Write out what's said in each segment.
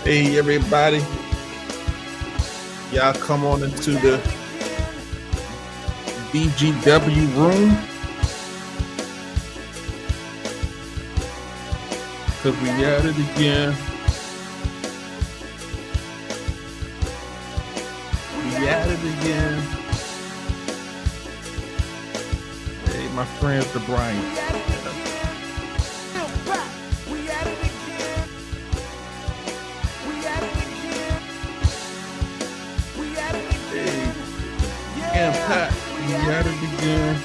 Hey everybody, y'all come on into the BGW room because we at it again. We at it again. Hey, my friends, the Bryant. And Pat, we at it again.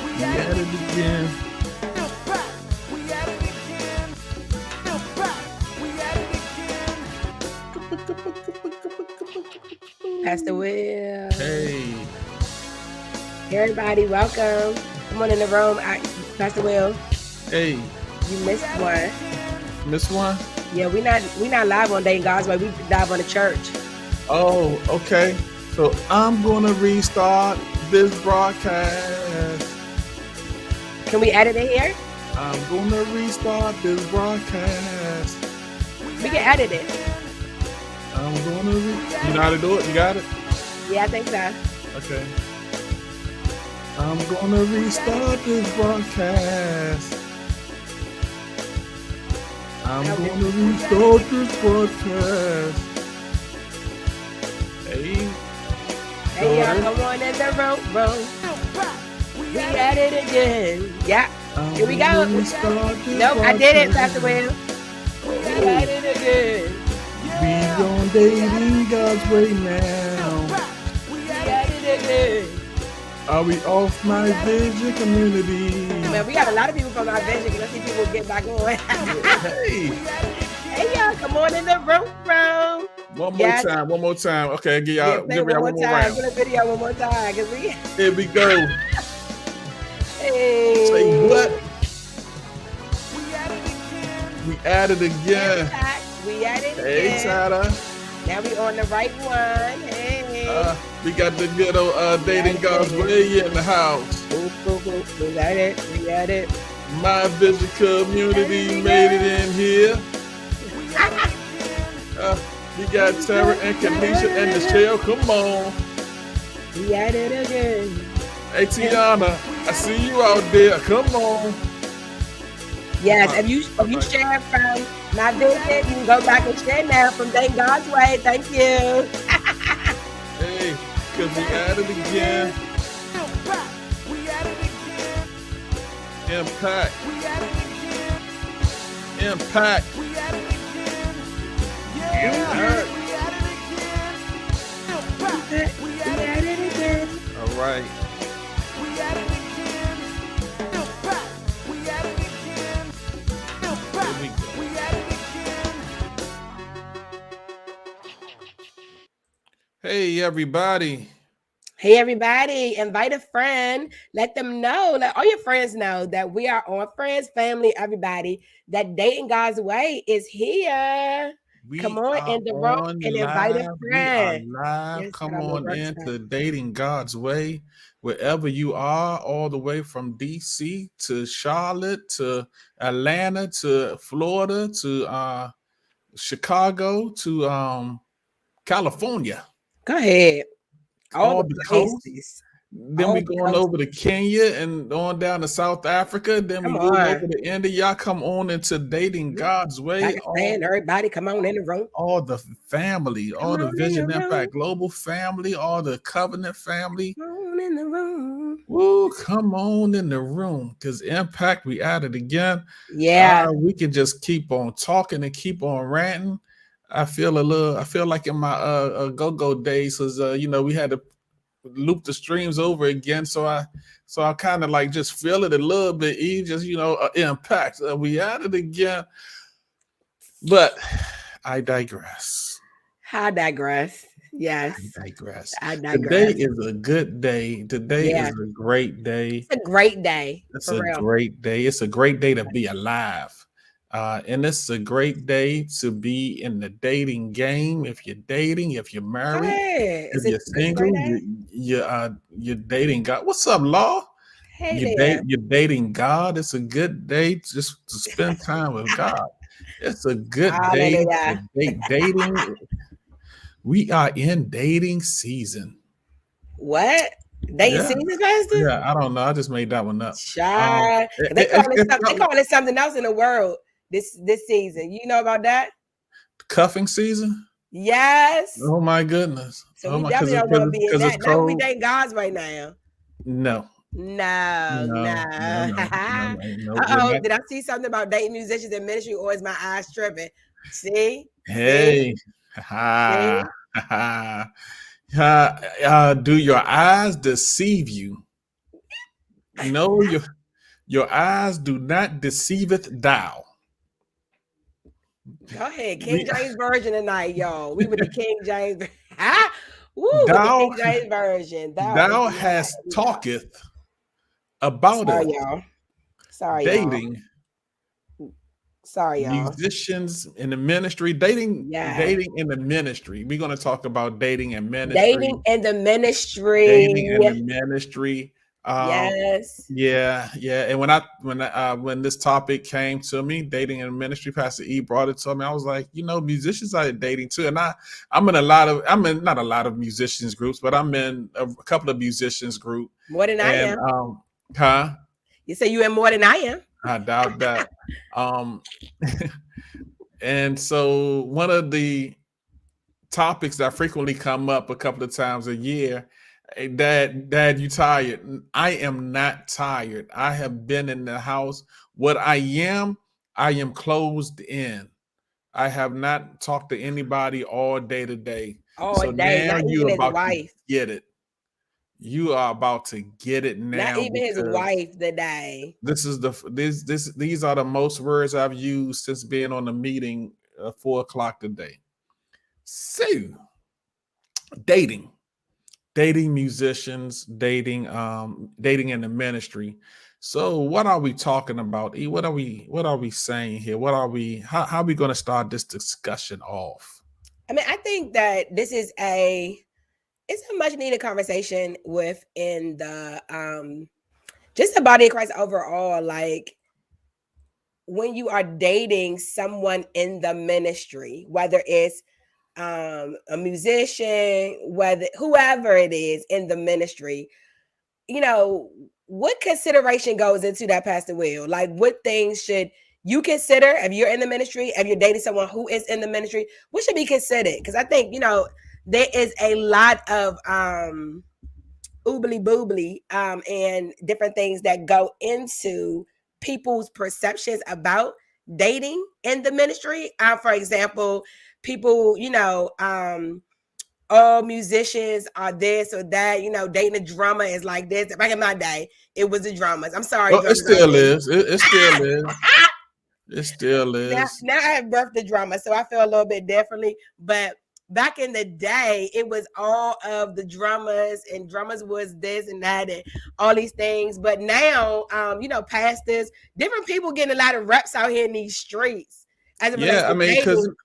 We at it again. Pastor Will. Hey. Everybody, welcome. Come on in the room. Pastor Will. Hey. You missed one. Missed one? Yeah, we not live on Day in God's Way. We live on the church. Oh, okay. So I'm gonna restart this broadcast. Can we edit it here? I'm gonna restart this broadcast. We can edit it. I'm gonna you know how to do it? You got it? Yeah, I think so. Okay. I'm gonna restart this broadcast. I'm gonna restart this broadcast. Hey. Hey, y'all, come on in the room. We at it again. Yeah. Here we go. Nope, I did it, Pastor Will. We at it again. We on Dating God's Way now. We at it again. Are we off my vision community? Man, we got a lot of people from our vision. Let's see people get back on. Hey. Hey, y'all, come on in the room. One more time. Okay, give y'all one more round. Get a video one more time. Here we go. Hey. Say what? We at it again. We at it again. Hey, Tyler. Now we on the right one. Hey. We got the good old Dating God's Way in the house. We at it. My vision community made it in here. We got Tara and Kanisha and Michelle. Come on. We at it again. Hey, Tiana, I see you out there. Come on. Yes, if you share from my vision, you can go back and share now from Thank God's Way. Thank you. Hey, because we at it again. Impact. Impact. We at it again. All right. Here we go. Hey, everybody. Hey, everybody. Invite a friend. Let them know. Let all your friends know that we are on Friends, Family, everybody. That Dating God's Way is here. Come on in the room and invite a friend. We are live. Yes, come on into Dating God's Way. Wherever you are, all the way from DC to Charlotte to Atlanta to Florida to Chicago to California. Go ahead. All the places. Then we going over to Kenya and on down to South Africa. Then we go over to India. Y'all come on into Dating God's Way. Everybody come on in the room. All the family, all the Vision Impact Global family, all the Covenant family. Come on in the room. Woo, come on in the room. Because Impact, we at it again. Yeah. We can just keep on talking and keep on ranting. I feel like in my go-go days, because we had to loop the streams over again. So I kind of like just feel it a little bit easier, Impact. We at it again. But I digress. Yes. I digress. Today is a good day. Today is a great day. It's a great day. It's a great day. It's a great day to be alive. And it's a great day to be in the dating game. If you're dating, if you're married, if you're single, you're dating God. What's up, Law? Hey there. You're dating God. It's a good day just to spend time with God. It's a good day to Hallelujah. date. Dating. We are in dating season. What? Dating Yeah, season, Pastor? yeah. I don't know. I just made that one up. Child. It, They call it, it it's something. They not call it something else in the world this season. You know about that? cuffing season. Yes. Oh my goodness. So Oh we my, because definitely it's don't want to be in because it's that. No, we cold. dating guys right now. No, No, no. no, no, no, no, no, no. We're Uh-oh. not. Did I see something about dating musicians in ministry, or is my eyes tripping? See? See? Hey, ha, See? ha, do your eyes deceive you? No, your eyes do not deceiveth thou. Go ahead. King We, James Version tonight, y'all. We with the King James. Woo, with the thou King James Version. Thou is thou not. hast talketh about Sorry, it y'all. Sorry, y'all. dating Sorry, y'all. musicians in the ministry, dating Yeah. dating in the ministry. We're going to talk about dating and Dating ministry, in the ministry. dating in the ministry. Um, Yes. yeah, yeah. And when this topic came to me, dating in ministry, Pastor E brought it to me. I was like, musicians are dating too, and I'm in not a lot of musicians groups, but I'm in a couple of musicians group, More than I and am. huh. You say you in more than I am. I doubt that. Um, and so one of the topics that frequently come up a couple of times a year, "Hey, Dad, you tired?" I am not tired. I have been in the house. What I am closed in. I have not talked to anybody all day today. All So day. now Not you're even his about to wife. get it. You are about to get it Not now even his because wife today. these are the most words I've used since being on the meeting at 4 o'clock today. So dating, dating musicians, dating in the ministry. So what are we talking about? E? What are we saying here? How are we going to start this discussion off? I mean, I think that it's a much needed conversation within the just the body of Christ overall. Like when you are dating someone in the ministry, whether it's a musician, whether whoever it is in the ministry, what consideration goes into that, Pastor Will? Like, what things should you consider if you're in the ministry, if you're dating someone who is in the ministry? What should be considered? Because I think there is a lot of oobly boobly and different things that go into people's perceptions about dating in the ministry. For example, people, all musicians are this or that. Dating a drummer is like this. Back in my day, it was the drummers. I'm sorry, Well, it drummers out still there. is. It still is. It still now, is. now I have birthed the drummer, so I feel a little bit differently. But back in the day, it was all of the drummers, and drummers was this and that, and all these things. But now, pastors, different people getting a lot of reps out here in these streets as it relates Yeah, I to mean, dating.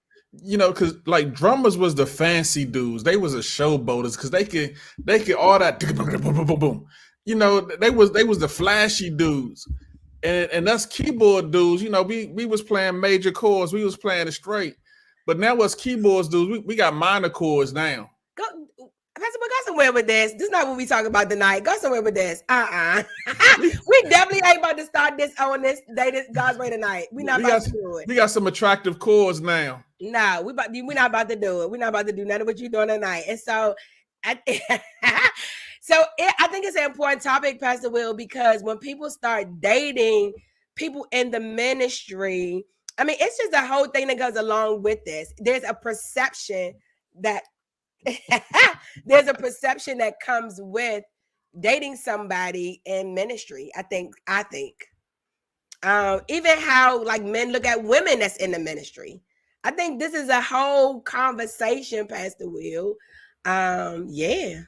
because like drummers was the fancy dudes. They was a showboaters because they could all that boom, boom, boom, boom. They was the flashy dudes. And us keyboard dudes, we was playing major chords, we was playing it straight. But now us keyboards dudes, we got minor chords now. Go, Pastor, go somewhere with this. This is not what we talk about tonight. Go somewhere with this. We definitely ain't about to start this on this day, this God's way tonight. We not about to do it. We got some attractive chords now. No, we're not about to do it. We're not about to do none of what you're doing tonight. And so, I think it's an important topic, Pastor Will, because when people start dating people in the ministry, I mean, it's just a whole thing that goes along with this. There's a perception that comes with dating somebody in ministry. I think even how like men look at women that's in the ministry. I think this is a whole conversation, Pastor Will. Yeah.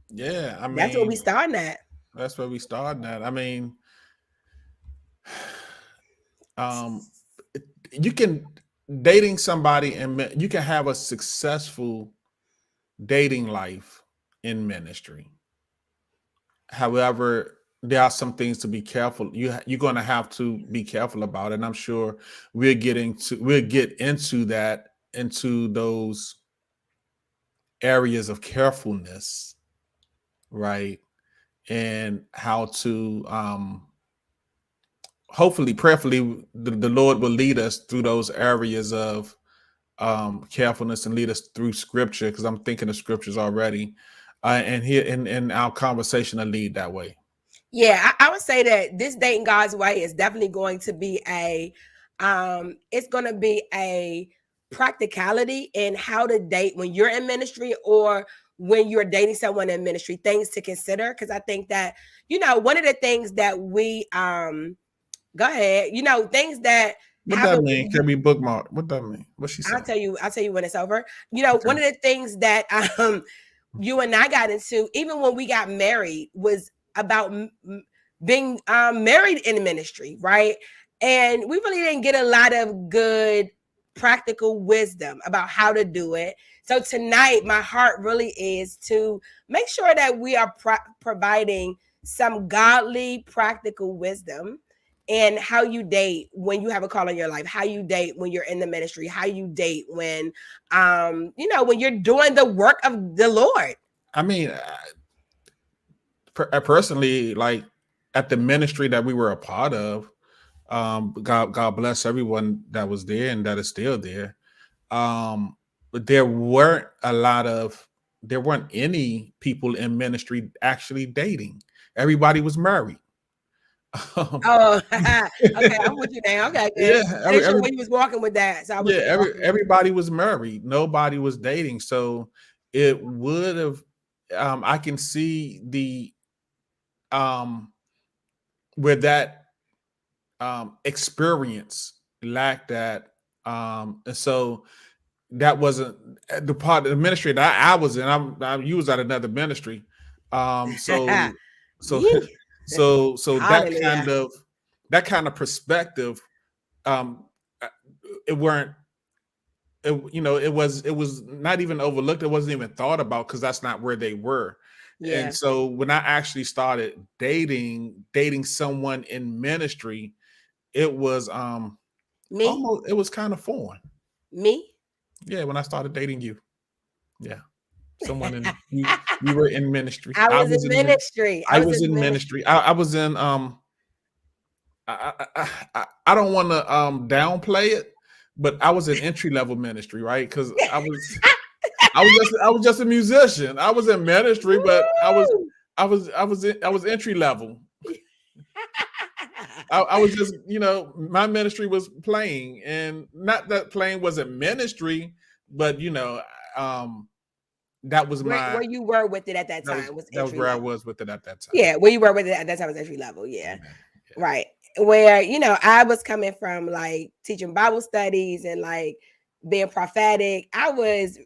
Yeah, I mean, that's where we starting at. That's where we starting at. I mean, you can dating somebody and you can have a successful dating life in ministry. However, there are some things to be careful. You're going to have to be careful about, and I'm sure we'll get into that, into those areas of carefulness, right? And how to hopefully, prayerfully, the Lord will lead us through those areas of carefulness and lead us through scripture, because I'm thinking of scriptures already. And here in our conversation to lead that way. Yeah, I would say that this dating God's way is definitely going to be it's going to be a practicality in how to date when you're in ministry or when you're dating someone in ministry, things to consider. Because I think that, one of the things that we, go ahead, things that What that happen. mean? Can we bookmark? What that mean? What she said? I'll tell you when it's over. One of the things that you and I got into, even when we got married, was about being married in ministry, right? And we really didn't get a lot of good practical wisdom about how to do it. So tonight, my heart really is to make sure that we are providing some godly, practical wisdom and how you date when you have a call in your life, how you date when you're in the ministry, how you date when, when you're doing the work of the Lord. I mean, personally, like at the ministry that we were a part of, God bless everyone that was there and that is still there. But there weren't any people in ministry actually dating. Everybody was married. Oh, okay, I'm with you now. Okay, good. Yeah, when you was walking with that, so I was everybody was married. Nobody was dating, so it would have. I can see the where that experience lacked that, and so that wasn't the part of the ministry that I was in. I used at another ministry, so that kind of perspective, it was not even overlooked. It wasn't even thought about because that's not where they were. Yeah. And so when I actually started dating someone in ministry, it was it was kind of foreign. Me? Yeah, when I started dating you. Yeah. Someone in you were in ministry. I was in ministry. I was in ministry. I was in I don't want to downplay it, but I was in entry level ministry, right? Because I was just a musician. I was in ministry, but I was entry level. I was just, my ministry was playing, and not that playing wasn't ministry, but that was where you were with it at that time. That was where I was with it at that time. Yeah, where you were with it at that time was entry level. Yeah. Right. Where, I was coming from like teaching Bible studies and like being prophetic. I was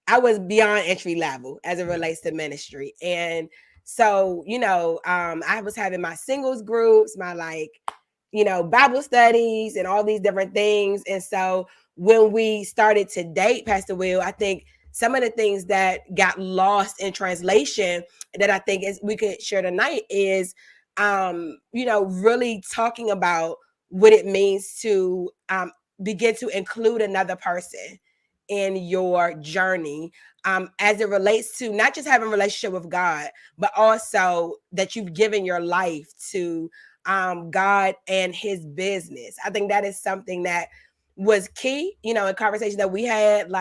beyond entry level as it relates to ministry. And so, I was having my singles groups, my Bible studies and all these different things. And so when we started to date, Pastor Will, I think some of the things that got lost in translation that I think we could share tonight is, really talking about what it means to begin to include another person in your journey, as it relates to not just having a relationship with God, but also that you've given your life to God and his business. I think that is something that was key, in conversation that we had,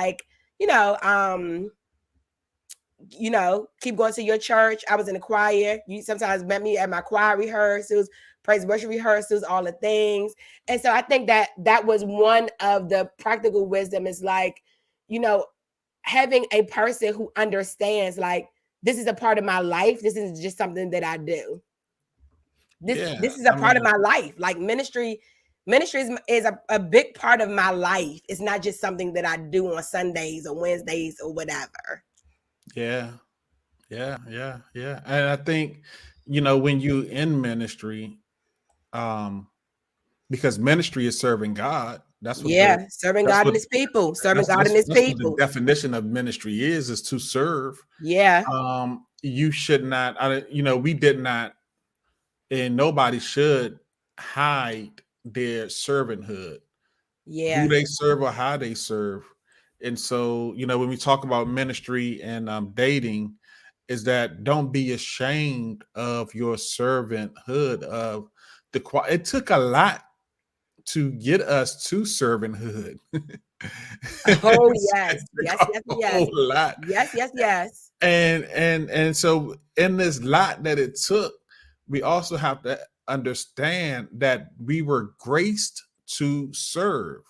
keep going to your church. I was in the choir. You sometimes met me at my choir rehearsals, praise worship rehearsals, all the things. And so I think that was one of the practical wisdom is having a person who understands this is a part of my life. This is just something that I do. This is a part of my life. Like ministry is a big part of my life. It's not just something that I do on Sundays or Wednesdays or whatever. Yeah. And I think, when you in ministry, because ministry is serving God. That's what serving God and his people. Serving God and his people. The definition of ministry is to serve. Yeah. you should not, we did not, and nobody should hide their servanthood, who Yeah. they serve or how they serve. And so, when we talk about ministry and dating, is that don't be ashamed of your servanthood. It took a lot to get us to servanthood. Oh It yes, took yes, a yes, yes, whole lot. yes, yes, yes. And so in this lot that it took, we also have to understand that we were graced to serve,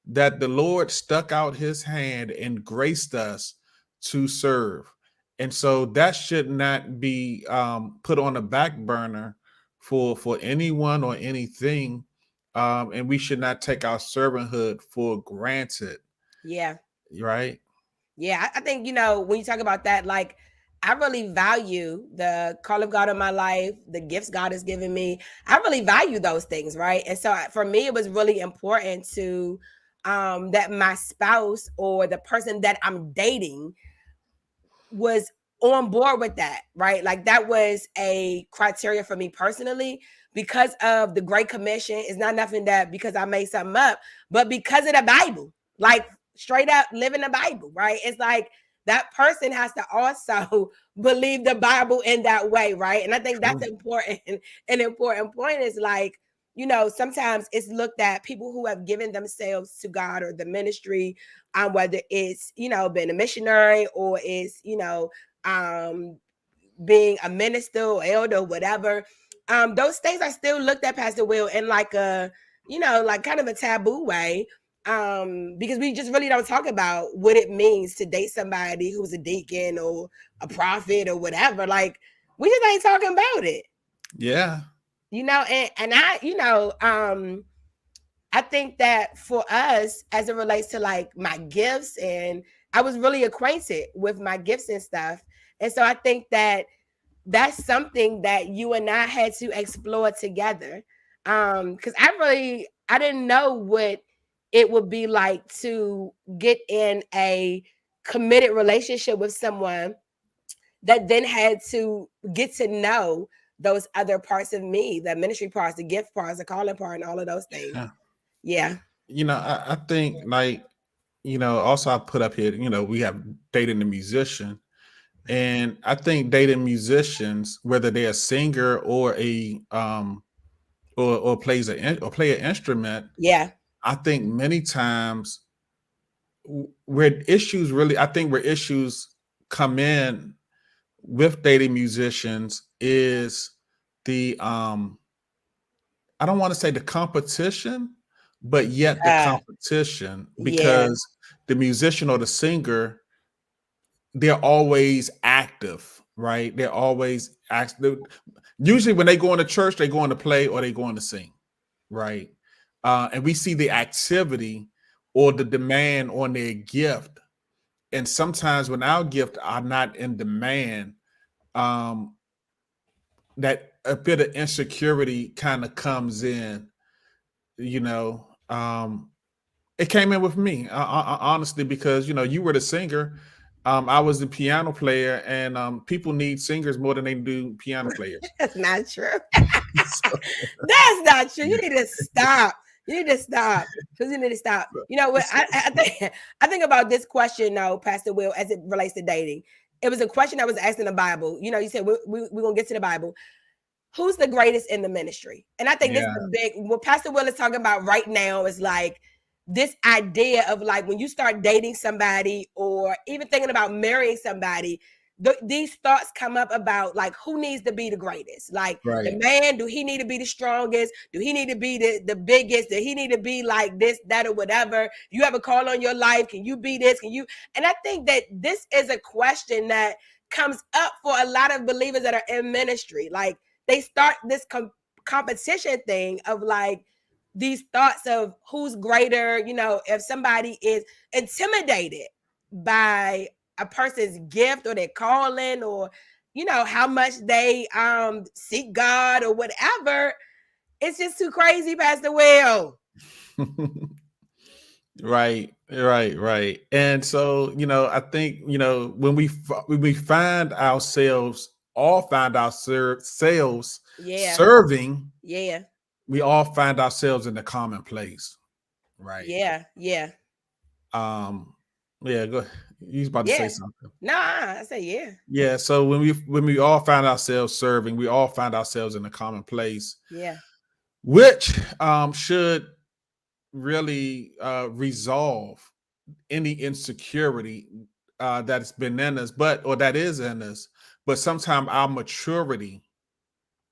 that the Lord stuck out his hand and graced us to serve. And so that should not be put on the back burner for anyone or anything. And we should not take our servanthood for granted, Yeah. right? Yeah, I think, when you talk about that, like, I really value the call of God in my life, the gifts God has given me. I really value those things, right? And so for me, it was really important to that my spouse or the person that I'm dating was on board with that, right? Like that was a criteria for me personally because of the Great Commission. It's not nothing that because I made something up, but because of the Bible, like straight up living the Bible, right? It's like that person has to also believe the Bible in that way, right? And I think that's True. important. An important point is like, sometimes it's looked at people who have given themselves to God or the ministry, whether it's being a missionary or it's being a minister or elder or whatever. Those things are still looked at, Pastor Will, in like a like kind of a taboo way, because we just really don't talk about what it means to date somebody who's a deacon or a prophet or whatever. Like we just ain't talking about it. Yeah. And I think that for us, as it relates to like my gifts, and I was really acquainted with my gifts and stuff. And so I think that that's something that you and I had to explore together. Because I didn't know what it would be like to get in a committed relationship with someone that then had to get to know those other parts of me, the ministry parts, the gift parts, the calling part, and all of those things. Yeah. Yeah. I think like, also I put up here, we have dating the musician. And I think dating musicians, whether they're a singer or a or plays or play an instrument, Yeah. I think many times where issues come in with dating musicians is the I don't want to say the competition, but yet the competition, Yeah. because the musician or the singer, they're always active, right? They're always active. Usually when they go into church, they go into play or they go into sing, right? And we see the activity or the demand on their gift. And sometimes when our gift are not in demand, that a bit of insecurity kind of comes in, you know. It came in with me, honestly, because you were the singer, I was the piano player, and people need singers more than they do piano players. That's not true. So, That's not true. You need to stop. You need to stop. Because you need to stop. You know what? I think about this question now, Pastor Will, as it relates to dating. It was a question that was asked in the Bible. You said we're going to get to the Bible. Who's the greatest in the ministry? And I think this is yeah, the big, what Pastor Will is talking about right now is like this idea of like when you start dating somebody or even thinking about marrying somebody, these thoughts come up about like who needs to be the greatest. Like the right. man, do he need to be the strongest? Do he need to be the biggest? Do he need to be like this, that, or whatever? You have a call on your life. Can you be this? Can you? And I think that this is a question that comes up for a lot of believers that are in ministry. Like they start this competition thing of like these thoughts of who's greater, if somebody is intimidated by a person's gift or their calling or how much they seek God or whatever, it's just too crazy, Pastor Will. Right. And so, I think, when we find ourselves, all find ourselves Yeah. serving, Yeah. we all find ourselves in the common place, right? Yeah. Yeah. Um, yeah, go. You was about to say Yeah. something. Nah, I say yeah. Yeah, so when we all find ourselves serving, we all find ourselves in a common place, Yeah. which should really resolve any insecurity that's been in us, or that is in us, but sometimes our maturity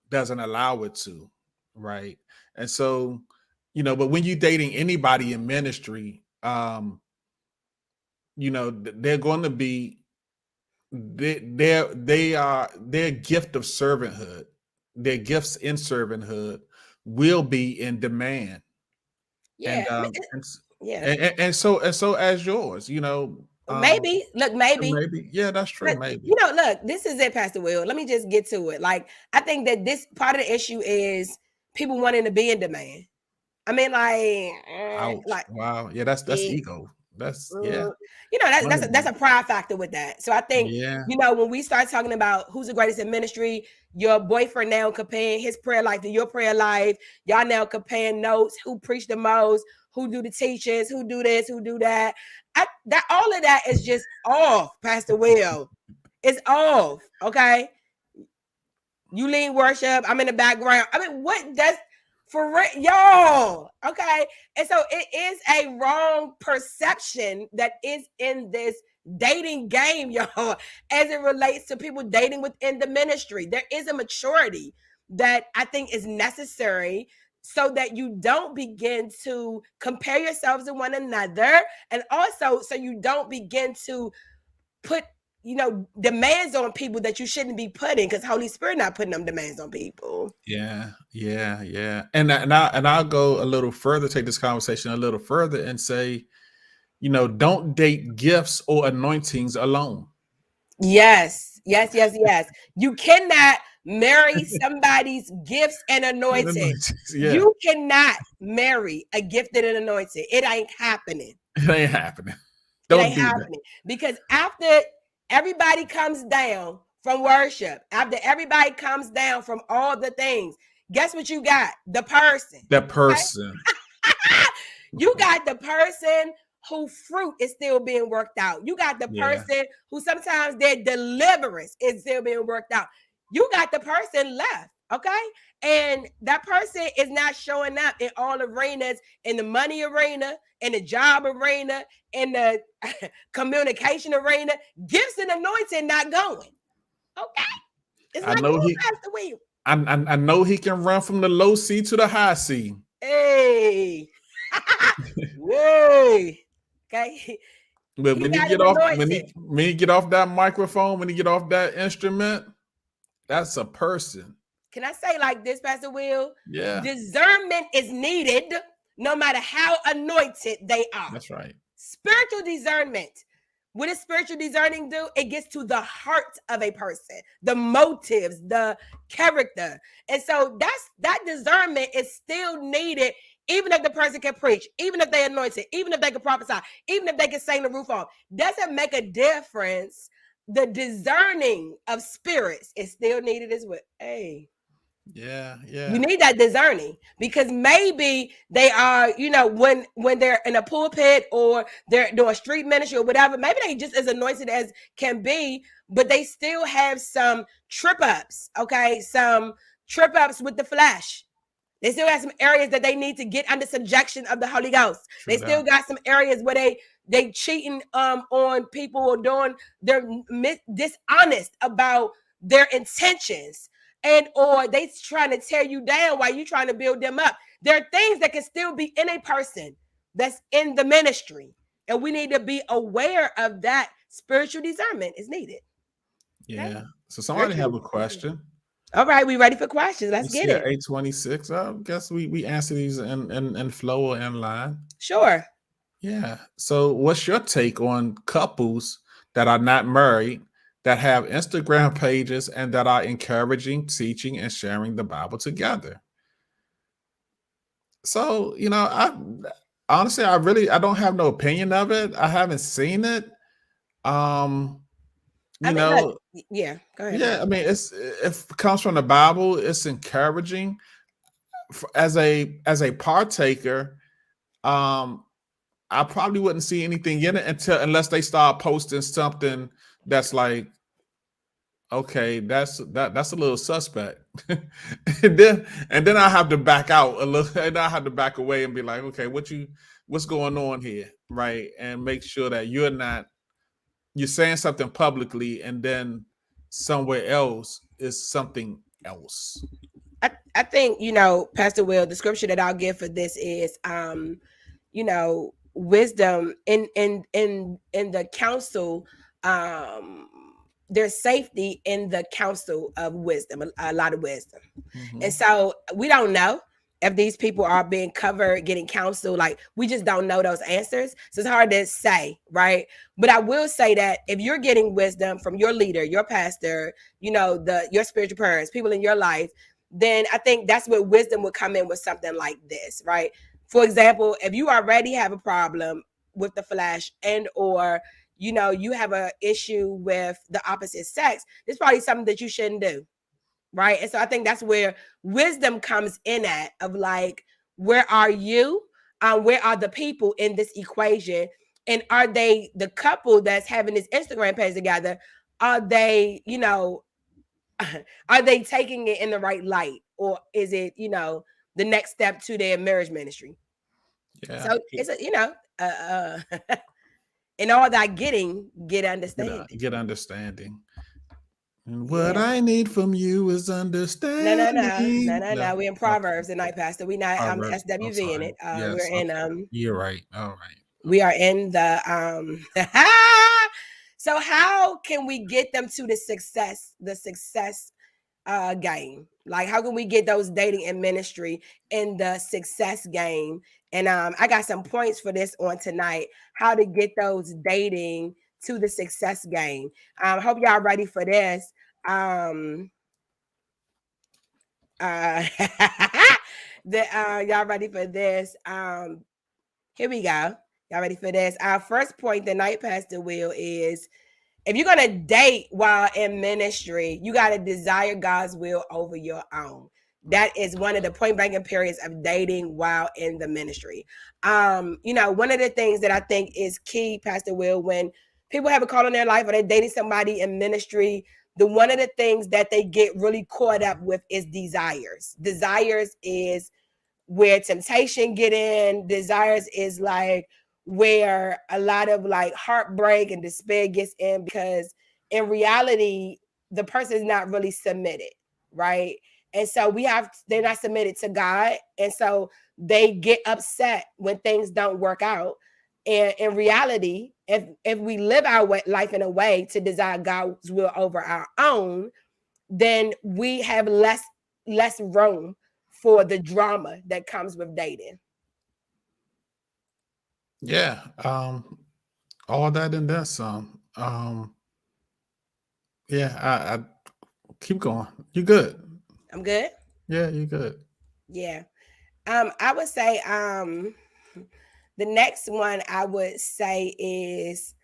doesn't allow it to, right? And so, but when you're dating anybody in ministry, they're going to be their gift of servanthood, their gifts in servanthood will be in demand, Yeah. and I mean, yeah. and so as yours, Maybe. Look, maybe. maybe, yeah, that's true, But maybe. look, this is it, Pastor Will. Let me just get to it. Like, I think that this part of the issue is people wanting to be in demand. I mean, Ouch! like Wow, yeah, that's it, ego. That's yeah, that's a pride factor with that. So I think yeah, when we start talking about who's the greatest in ministry, your boyfriend now comparing his prayer life to your prayer life, y'all now comparing notes, who preached the most, who do the teachings, who do this, who do that. That all of that is just off, Pastor Will. It's off. Okay. You lead worship. I'm in the background. I mean, what does for real, y'all? Okay. And so it is a wrong perception that is in this dating game, y'all, as it relates to people dating within the ministry. There is a maturity that I think is necessary so that you don't begin to compare yourselves to one another, and also so you don't begin to put demands on people that you shouldn't be putting, because Holy Spirit not putting them demands on people. yeah. And I'll go a little further, take this conversation a little further, and say, don't date gifts or anointings alone. Yes. You cannot marry somebody's gifts and anointing. Yeah, You cannot marry a gifted and anointed. It ain't happening. it ain't happening. It Don't ain't do that. happening. Because after everybody comes down from worship, after everybody comes down from all the things, guess what you got? The person. That person. You got the person who fruit is still being worked out. You got the Yeah. person who sometimes their deliverance is still being worked out. You got the person left, okay? And that person is not showing up in all arenas, in the money arena, in the job arena, in the communication arena. Gifts and anointing not going, okay? It's I like know you, he. Pastor Will. I know he can run from the low C to the high C. Hey. Whoa. Okay. But He when he got his get off, anointing. when he get off that microphone, when he get off that instrument, that's a person. Can I say like this, Pastor Will? Yeah, Discernment is needed no matter how anointed they are. that's right. Spiritual discernment. What does spiritual discerning do? It gets to the heart of a person, the motives, the character. And so that discernment is still needed, even if the person can preach, even if they anointed, even if they can prophesy, even if they can sing the roof off. Doesn't make a difference. The discerning of spirits is still needed as well. Hey. Yeah. You need that discerning, because maybe they are, when they're in a pulpit or they're doing street ministry or whatever, maybe they just as anointed as can be, but they still have some trip ups, okay? Some trip ups with the flesh. They still have some areas that they need to get under subjection of the Holy Ghost. They still got some areas where they cheating on people, or they're dishonest about their intentions, and or they trying to tear you down while you trying to build them up. There are things that can still be in a person that's in the ministry, and we need to be aware of that. Spiritual discernment is needed. Yeah. Okay? So somebody have a question. All right, we ready for questions? Let's get it. 826. I guess we answer these in flow or in line. Sure. Yeah. So what's your take on couples that are not married, that have Instagram pages, and that are encouraging, teaching, and sharing the Bible together? So, honestly, I don't have no opinion of it. I haven't seen it. Um, I you mean, look, know, yeah, go ahead, yeah, baby. I mean, if it comes from the Bible, it's encouraging as a partaker. Um, I probably wouldn't see anything in it unless they start posting something that's like, okay, that's a little suspect. and then I have to back out a little, and I have to back away and be like, okay, what's going on here, right? And make sure that you're saying something publicly, and then somewhere else is something else. I think, Pastor Will, the scripture that I'll give for this is wisdom in the counsel. um there's safety in the counsel of wisdom, a lot of wisdom. And Mhm. so we don't know if these people are being covered, getting counsel. Like, we just don't know those answers. So it's hard to say, right? But I will say that if you're getting wisdom from your leader, your pastor, your spiritual parents, people in your life, then I think that's where wisdom would come in with something like this, right? For example, if you already have a problem with the flesh, and or you have a issue with the opposite sex, it's probably something that you shouldn't do, right? And so I think that's where wisdom comes in at, of like, where are you? Where are the people in this equation? And are they the couple that's having this Instagram page together? Are they, are they taking it in the right light? Or is it, the next step to their marriage ministry? Yeah, So it's in all that getting, get understanding. get understanding. And what Yeah. I need from you is No, no, no, no, understanding. no, No, no. We're in okay. Proverbs tonight, Pastor. We not All right. I'm SWV in sorry. it. We're Yes. in Okay. You're right. All right. we are in the so how can we get them to the success game? Like, how can we get those dating and ministry in the success game? And I got some points for this on tonight, how to get those dating to the success game. Hope y'all ready for this. um uh y'all ready for this? Here we go. Y'all ready for this? Our first point tonight, Pastor Will, is if you're gonna date while in ministry, you gotta desire God's will over your own. That is one of the point blank periods of dating while in the ministry. One of the things that I think is key, Pastor Will, when people have a call in their life or they're dating somebody in ministry, one of the things that they get really caught up with is desires. Desires is where temptation get in. Desires is like where a lot of like heartbreak and despair gets in, because in reality the person is not really submitted, right? And so they're not submitted to God, and so they get upset when things don't work out. And in reality, if we live our life in a way to desire God's will over our own, then we have less room for the drama that comes with dating. Yeah. All that and then some. Yeah. I keep going. You good? I'm good. Yeah. You good? Yeah. I would say the next one I would say is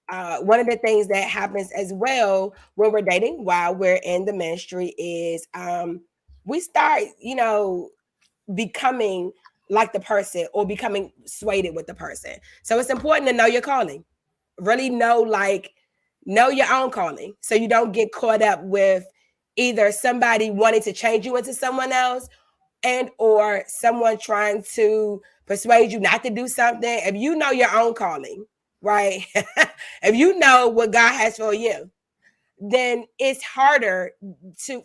one of the things that happens as well when we're dating while we're in the ministry is we start, becoming like the person, or becoming swayed with the person. So it's important to know your calling. Really know your own calling, so you don't get caught up with either somebody wanting to change you into someone else, and or someone trying to persuade you not to do something. If you know your own calling, right? If you know what God has for you, then it's harder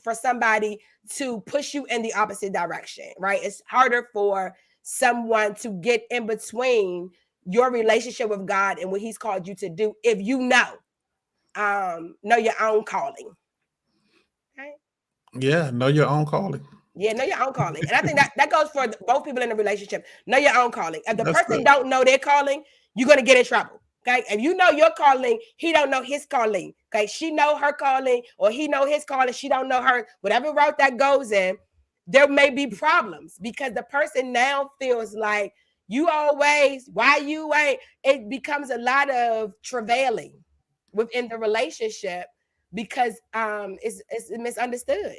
for somebody to push you in the opposite direction, right? It's harder for someone to get in between your relationship with God and what He's called you to do if you know your own calling. Okay? Yeah. Know your own calling. Yeah, know your own calling. And I think that goes for both people in a relationship. Know your own calling. If the That's person good. don't know their calling, you're gonna get in trouble. Okay. If you know your calling, he don't know his calling. Okay. She know her calling, or he know his calling, she don't know her. Whatever route that goes in, there may be problems because the person now feels like You always, why you ain't, it becomes a lot of travailing within the relationship because it's misunderstood.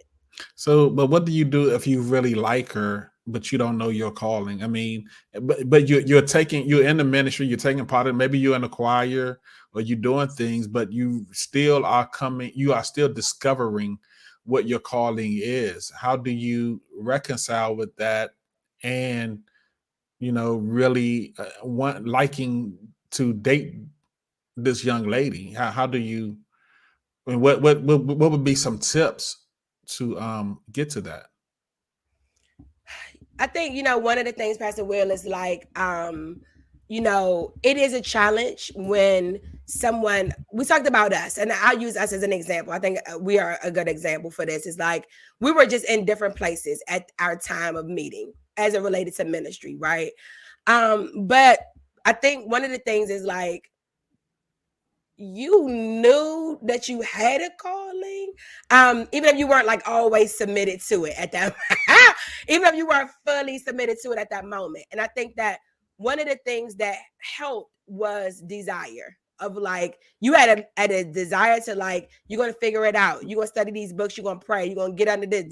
So, but what do you do if you really like her, but you don't know your calling? I mean, but you're in the ministry, you're taking part in, maybe you're in a choir or you're doing things, but you still are coming, you are still discovering what your calling is. How do you reconcile with that? And really want liking to date this young lady? How do you? I mean, what would be some tips to get to that? I think, one of the things, Pastor Will, is like, it is a challenge when someone, we talked about us, and I'll use us as an example. I think we are a good example for this. It's like we were just in different places at our time of meeting as it related to ministry, right? But I think one of the things is like, you knew that you had a calling, even if you weren't like always submitted to it at that even if you weren't fully submitted to it at that moment. And I think that one of the things that helped was desire of like, you had a desire to like, you're going to figure it out, you're going to study these books, you're going to pray, you're going to get under this.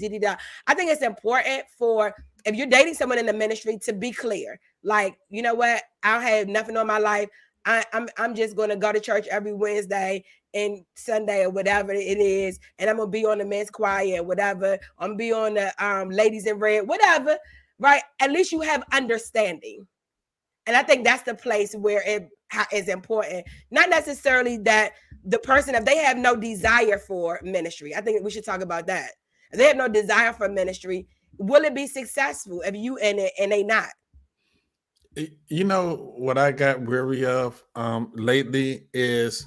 I think it's important for, if you're dating someone in the ministry, to be clear, like, you know what, I don't have nothing on my life. I'm just gonna go to church every Wednesday and Sunday or whatever it is, and I'm gonna be on the men's choir, whatever. I'm gonna be on the ladies in red, whatever. Right? At least you have understanding, and I think that's the place where it is important. Not necessarily that the person, if they have no desire for ministry, I think we should talk about that. If they have no desire for ministry, will it be successful if you in it and they not? You know what I got weary of lately is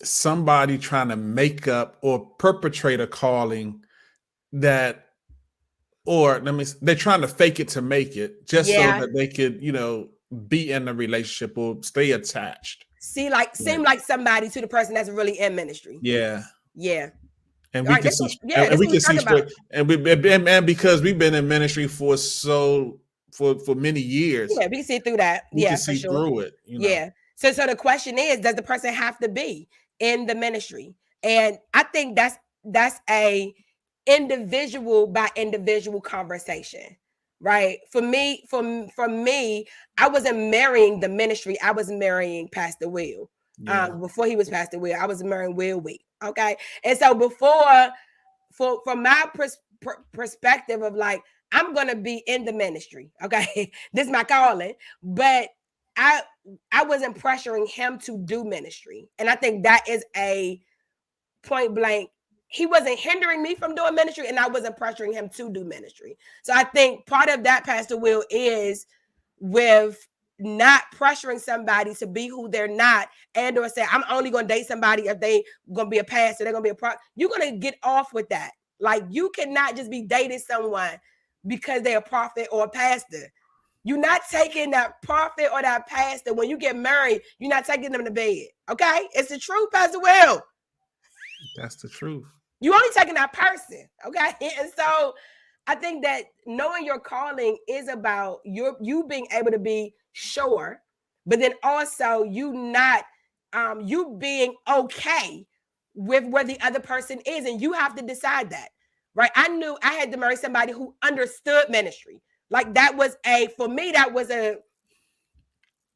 somebody trying to make up or perpetrate a calling that, or let me, they're trying to fake it to make it just so Yeah. that they could, be in a relationship or stay attached. Seem like somebody to the person that's really in ministry. Yeah. Yeah. And All we right, can that's see, what, yeah, and that's we what we're can see talking about. straight, and because we've been in ministry for for many years, Yeah, we can see through that. we can Yeah, for see sure. through it. Yeah. So the question is, does the person have to be in the ministry? And I think that's a individual by individual conversation, right? For me, I wasn't marrying the ministry. I was marrying Pastor Will. Yeah. Before he was Pastor Will, I was marrying Will Wheat. Okay. And so before, from my perspective of like, I'm gonna be in the ministry. Okay. This is my calling. But I wasn't pressuring him to do ministry. And I think that is a point blank. He wasn't hindering me from doing ministry, and I wasn't pressuring him to do ministry. So I think part of that, Pastor Will, is with not pressuring somebody to be who they're not, and or say, I'm only gonna date somebody if they gonna be a pastor, they're gonna be a pro. You're gonna get off with that. Like, you cannot just be dating someone because they're a prophet or a pastor. You're not taking that prophet or that pastor when you get married. You're not taking them to bed. Okay, it's the truth, Pastor Will. That's the truth. You only taking that person. Okay, and so I think that knowing your calling is about you being able to be sure, but then also you not you being okay with where the other person is, and you have to decide that, right? I knew I had to marry somebody who understood ministry. Like, that was for me, that was a,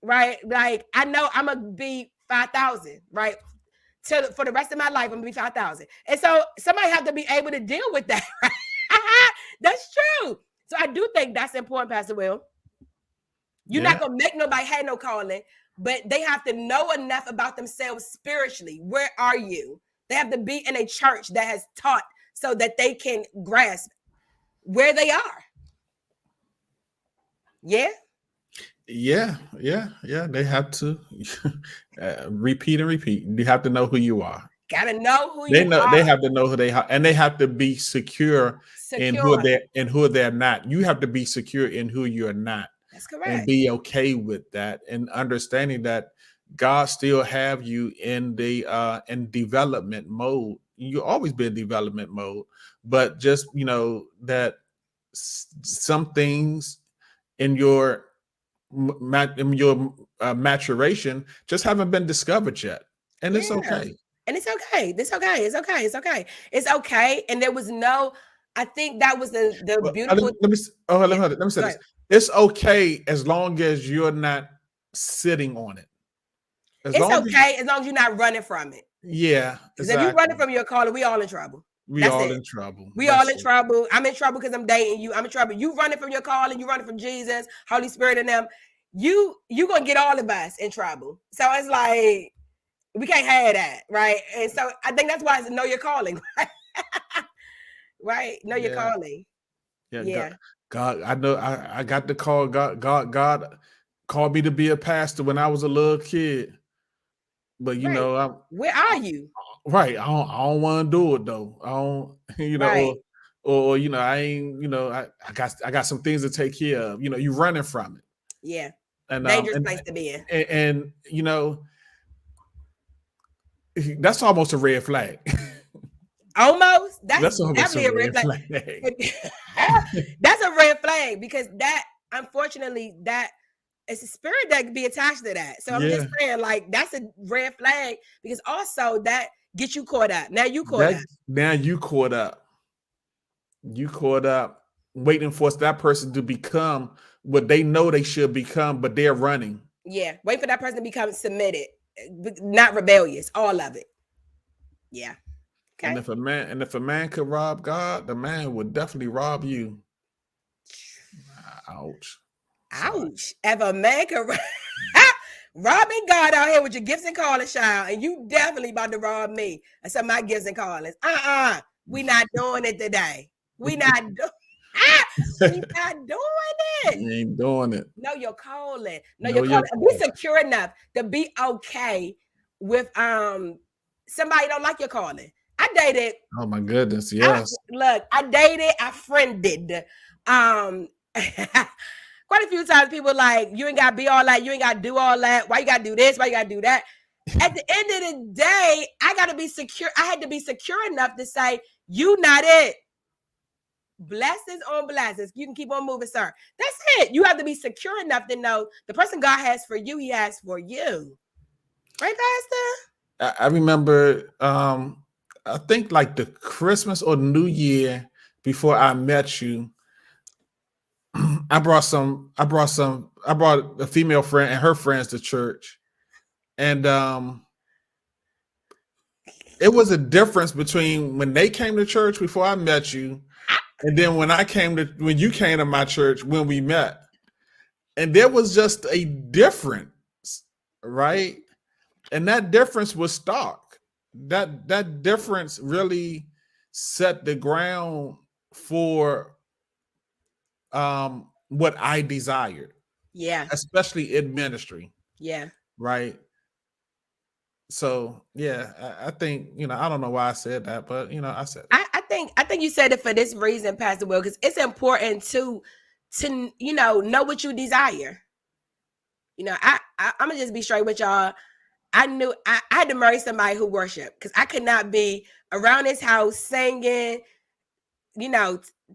right? Like, I know I'm gonna be 5,000, right? For the rest of my life, I'm gonna be 5,000. And so somebody have to be able to deal with that. Right? That's true. So I do think that's important, Pastor Will. You're not gonna make nobody have no calling, but they have to know enough about themselves spiritually. Where are you? They have to be in a church that has taught so that they can grasp where they are. Yeah. Yeah. They have to repeat and repeat. You have to know who you are. Gotta know who They you know. are. They have to know who they are, and they have to be secure in who they're not. You have to be secure in who you're not. That's correct. And be okay with that, and understanding that God still have you in the in development mode. You always been in development mode, but just that some things in your maturation just haven't been discovered yet, and it's Yeah. okay. And it's okay. It's okay. It's okay. It's okay. It's okay. And there was no, I think that was the Well, beautiful. let me Yeah. let me say Go this. ahead. It's okay as long as you're not sitting on it. As It's long as okay as long as you're not running from it. yeah, Because if you're running exactly. from your calling, we all in trouble. We That's all it. in trouble. We all That's in it. trouble. I'm in trouble because I'm dating you. I'm in trouble. You running from your calling. You running from Jesus, Holy Spirit, and them. You gonna get all of us in trouble. So it's like we can't have that, right? And so I think that's why it's know your calling, right? Know your Yeah. calling. Yeah. Yeah. God, I know I got the call. God called me to be a pastor when I was a little kid. But Right. I'm Where are you? right. I don't want to do it though. I don't, Right. or I ain't, I got some things to take care of. You running from it. Yeah. And Dangerous place to be in. and that's almost a red flag. Almost. That's That's almost a definitely a red red flag. flag. That's a red flag because that, unfortunately, that it's a spirit that could be attached to that. So I'm just Yeah. saying, like, that's a red flag because also that gets you caught up. Now you caught That up. now you caught up. You caught up waiting for that person to become what they know they should become, but they're running. Yeah. Wait for that person to become submitted, not rebellious. All of it. Yeah. Okay. And if a man could rob God, the man would definitely rob you. Ouch. Sorry. Ouch. If a man could robbing God out here with your gifts and callings, child, and you definitely about to rob me and some of my gifts and callings. We not doing it today. We not we not doing it. You ain't doing it. Know your calling. Know Know your your calling. Be secure enough to be okay with somebody don't like your calling. I dated. Oh my goodness, yes. I dated, I friended. Quite a few times people like, you ain't gotta be all that, you ain't gotta do all that. Why you gotta do this? Why you gotta do that? At the end of the day, I gotta be secure. I had to be secure enough to say, you not it. Blessings on blessings. You can keep on moving, sir. That's it. You have to be secure enough to know the person God has for you, he has for you. Right, Pastor? I remember I think like the Christmas or New Year before I met you, I brought a female friend and her friends to church. And it was a difference between when they came to church before I met you, and then when you came to my church when we met. And there was just a difference, right? And that difference was stark. That difference really set the ground for what I desired. Yeah. Especially in ministry. Yeah. Right. So yeah, I think, I don't know why I said that, but I said it. I think you said it for this reason, Pastor Will, because it's important to know what you desire. I'm gonna just be straight with y'all. I knew I had to marry somebody who worshiped because I could not be around his house singing,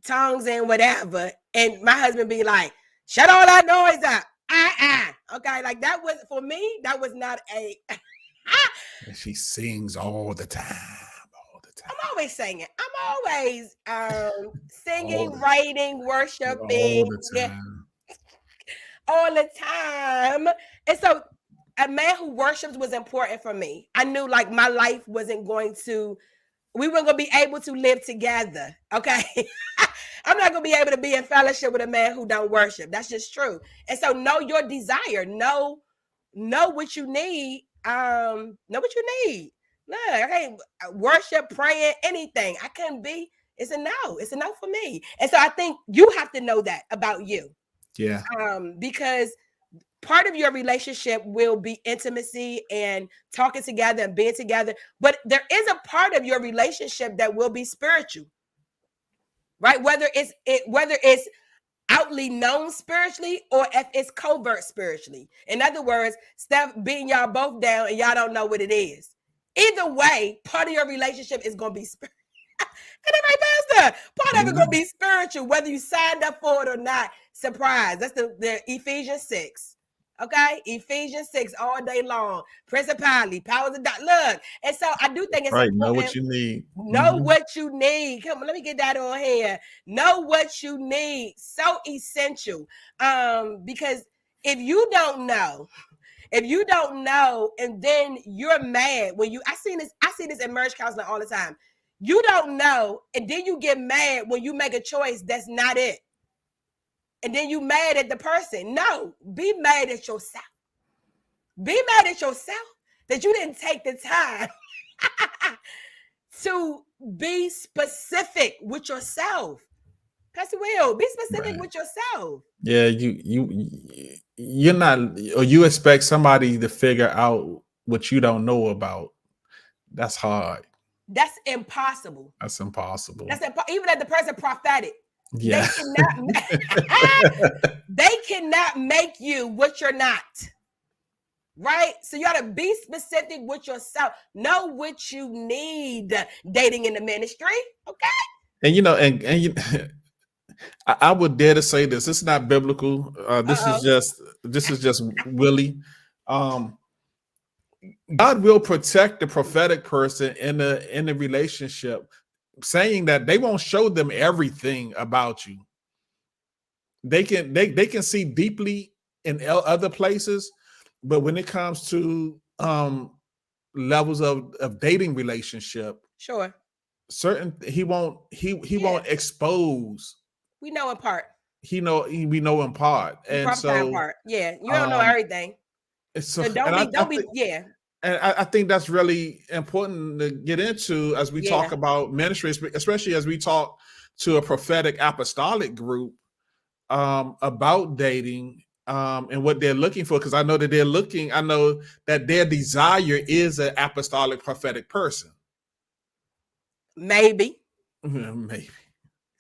tongues and whatever, and my husband be like, "Shut all that noise up." Okay, like that was for me. That was not a. And she sings all the time. I'm always singing. I'm always singing, writing, worshiping all the time. And so a man who worships was important for me. I knew like my life wasn't going to, we weren't going to be able to live together. Okay. I'm not going to be able to be in fellowship with a man who don't worship. That's just true. And so know your desire. Know what you need. Know what you need. Look, I can't worship, praying, anything. I couldn't be. It's a no. It's a no for me. And so I think you have to know that about you. Yeah. Because part of your relationship will be intimacy and talking together and being together. But there is a part of your relationship that will be spiritual. Right? Whether it's outly known spiritually or if it's covert spiritually. In other words, Steph beating y'all both down and y'all don't know what it is. Either way, part of your relationship is going to be spiritual. And then right, Pastor, part of it gonna be spiritual, whether you signed up for it or not. Surprise. That's the Ephesians 6. Okay, Ephesians 6 all day long. Principality, powers of God. Look, and so I do think it's right. important. Know what you need. Know what you need. Come on, let me get that on here. Know what you need. So essential. Because if you don't know, and then you're mad when I see this in marriage counseling all the time. You don't know, and then you get mad when you make a choice that's not it. And then you mad at the person. No, be mad at yourself. Be mad at yourself that you didn't take the time to be specific with yourself. Pastor Will, be specific with yourself. Yeah, you're not, or you expect somebody to figure out what you don't know about. That's hard. That's impossible. That's impossible. Even at the person prophetic. Yeah. They cannot make you what you're not. Right? So you got to be specific with yourself. Know what you need dating in the ministry. Okay. And and I would dare to say this. It's not biblical. This is just Willie. God will protect the prophetic person in the relationship, saying that they won't show them everything about you. They can see deeply in other places, but when it comes to levels of dating relationship, sure, he won't expose. We know in part. We know in part, and so part. Yeah, you don't know everything. So don't be. And I think that's really important to get into as we talk about ministry, especially as we talk to a prophetic apostolic group about dating and what they're looking for. Because I know that their desire is an apostolic prophetic person. Maybe. Maybe.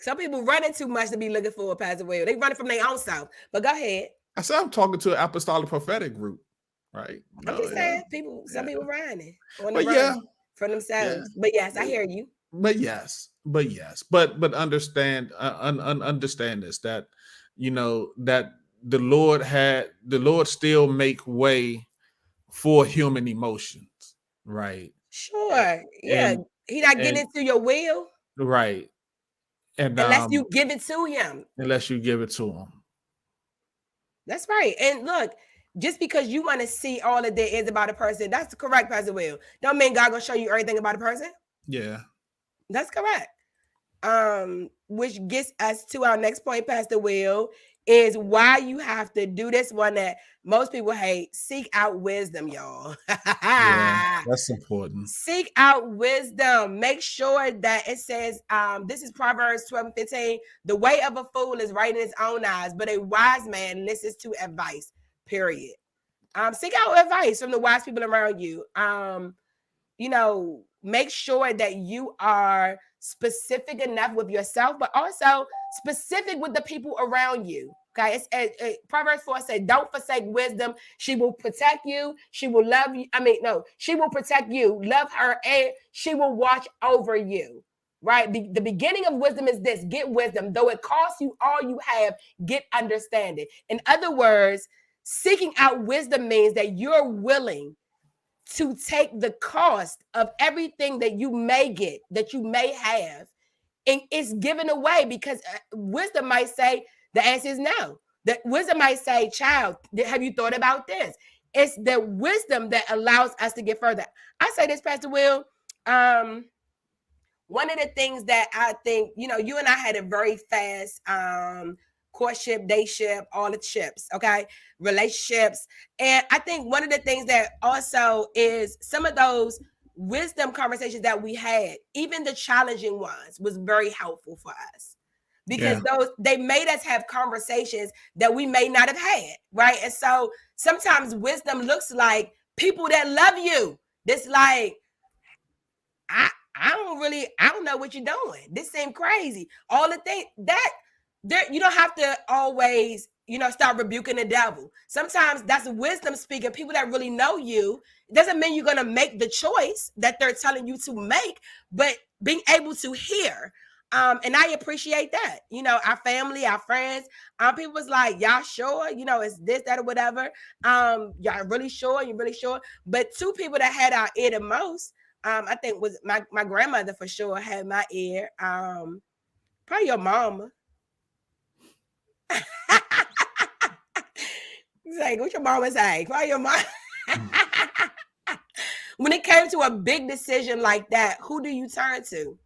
Some people running too much to be looking for a Pastor Will. They running from their own self. But go ahead. I said I'm talking to an apostolic prophetic group. Right. I'm just saying some people running on the run for themselves. But yes, I hear you. But understand understand this, that that the Lord still make way for human emotions, right? Sure. Yeah. He not getting into your will. Right. And unless you give it to him. Unless you give it to him. That's right. And look, just because you want to see all that there is about a person, that's correct, Pastor Will. Don't mean God gonna show you everything about a person. Yeah. That's correct. Which gets us to our next point, Pastor Will, is why you have to do this one that most people hate. Seek out wisdom, y'all. Yeah, that's important. Seek out wisdom. Make sure that it says, this is Proverbs 12:15. The way of a fool is right in his own eyes, but a wise man listens to advice, period. Seek out advice from the wise people around you. Make sure that you are specific enough with yourself, but also specific with the people around you. Okay, it's Proverbs 4 said, "Don't forsake wisdom. She will protect you. She will love you. She will protect you. Love her, and she will watch over you." Right. The beginning of wisdom is this: get wisdom, though it costs you all you have. Get understanding. In other words, seeking out wisdom means that you're willing to take the cost of everything that you may get, that you may have, and it's given away, because wisdom might say the answer is no. That wisdom might say, child, have you thought about this? It's the wisdom that allows us to get further. I say this, Pastor Will. One of the things that I think, you and I had a very fast courtship, dateship, all the ships, okay, relationships. And I think one of the things that also is some of those wisdom conversations that we had, even the challenging ones, was very helpful for us, because they made us have conversations that we may not have had, right? And so sometimes wisdom looks like people that love you. This like, I don't know what you're doing. This seems crazy. All the things that you don't have to always, start rebuking the devil. Sometimes that's wisdom speaking. People that really know you, it doesn't mean you're going to make the choice that they're telling you to make, but being able to hear. And I appreciate that. You know, our family, our friends, people was like, y'all sure? You know, it's this, that, or whatever. Y'all really sure? You really sure? But two people that had our ear the most, I think was my grandmother for sure had my ear. Probably your mama. It's like, what your mama say? Probably your mom. When it came to a big decision like that, who do you turn to?